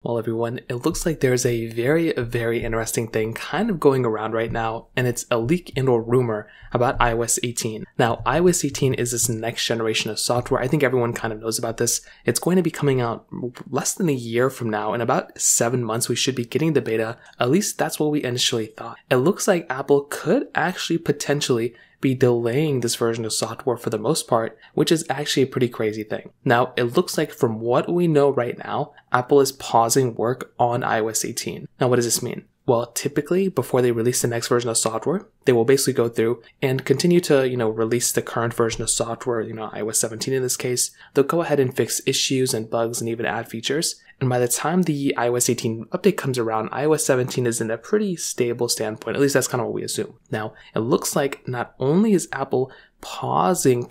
Well, everyone, it looks like there's a very interesting thing kind of going around right now, and it's a leak and or rumor about iOS 18. Now, iOS 18 is this next generation of software. I think everyone kind of knows about this. It's going to be coming out less than a year from now. In about 7 months, we should be getting the beta. At least that's what we initially thought. It looks like Apple could actually potentially be delaying this version of software for the most part, which is actually a pretty crazy thing. Now, it looks like from what we know right now, Apple is pausing work on iOS 18. Now, what does this mean? Well, typically, before they release the next version of software, they will basically go through and continue to, release the current version of software, iOS 17 in this case. They'll go ahead and fix issues and bugs and even add features. And by the time the iOS 18 update comes around, iOS 17 is in a pretty stable standpoint. At least that's kind of what we assume. Now, it looks like not only is Apple pausing,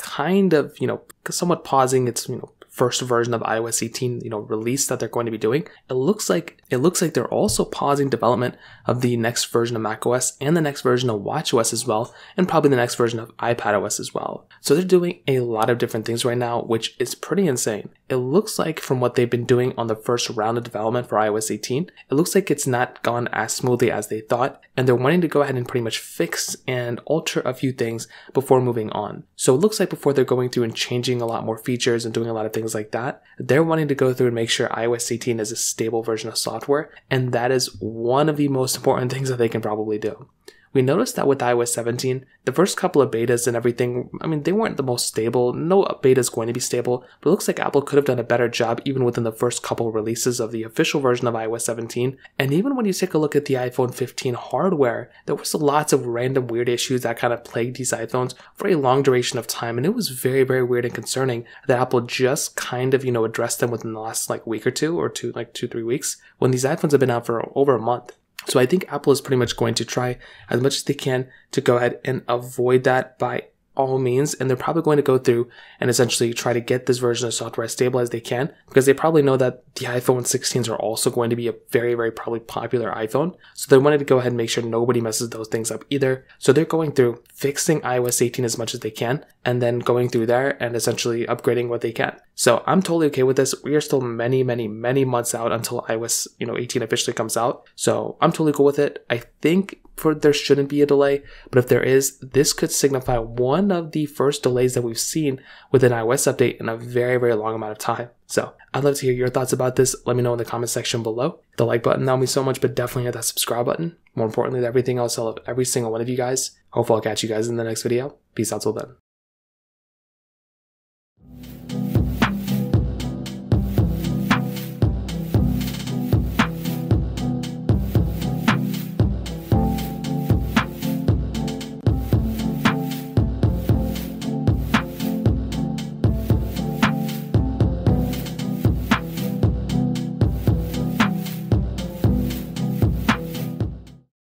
somewhat pausing its, first version of iOS 18, release that they're going to be doing. It looks like they're also pausing development of the next version of macOS and the next version of watchOS as well, and probably the next version of iPadOS as well. So they're doing a lot of different things right now, which is pretty insane. It looks like from what they've been doing on the first round of development for iOS 18, it looks like it's not gone as smoothly as they thought, and they're wanting to go ahead and pretty much fix and alter a few things before moving on. So it looks like before they're going through and changing a lot more features and doing a lot of things like that, they're wanting to go through and make sure iOS 18 is a stable version of software, and that is one of the most important things that they can probably do. We noticed that with iOS 17, the first couple of betas and everything, they weren't the most stable. No beta is going to be stable, but it looks like Apple could have done a better job even within the first couple releases of the official version of iOS 17. And even when you take a look at the iPhone 15 hardware, there was lots of random weird issues that kind of plagued these iPhones for a long duration of time. And it was very weird and concerning that Apple just kind of, addressed them within the last week or two, or 2-3 weeks, when these iPhones have been out for over a month. So I think Apple is pretty much going to try as much as they can to go ahead and avoid that by all means, and they're probably going to go through and essentially try to get this version of software as stable as they can, because they probably know that the iPhone 16s are also going to be a very probably popular iPhone. So they wanted to go ahead and make sure nobody messes those things up either. So they're going through fixing iOS 18 as much as they can, and then going through there and essentially upgrading what they can. So I'm totally okay with this. We are still many months out until iOS 18 officially comes out. So I'm totally cool with it. I think there shouldn't be a delay, but if there is, this could signify one of the first delays that we've seen with an iOS update in a very long amount of time. So I'd love to hear your thoughts about this. Let me know in the comment section below. The like button, that would mean so much, but definitely hit that subscribe button. More importantly than everything else, I love every single one of you guys. Hopefully I'll catch you guys in the next video. Peace out till then.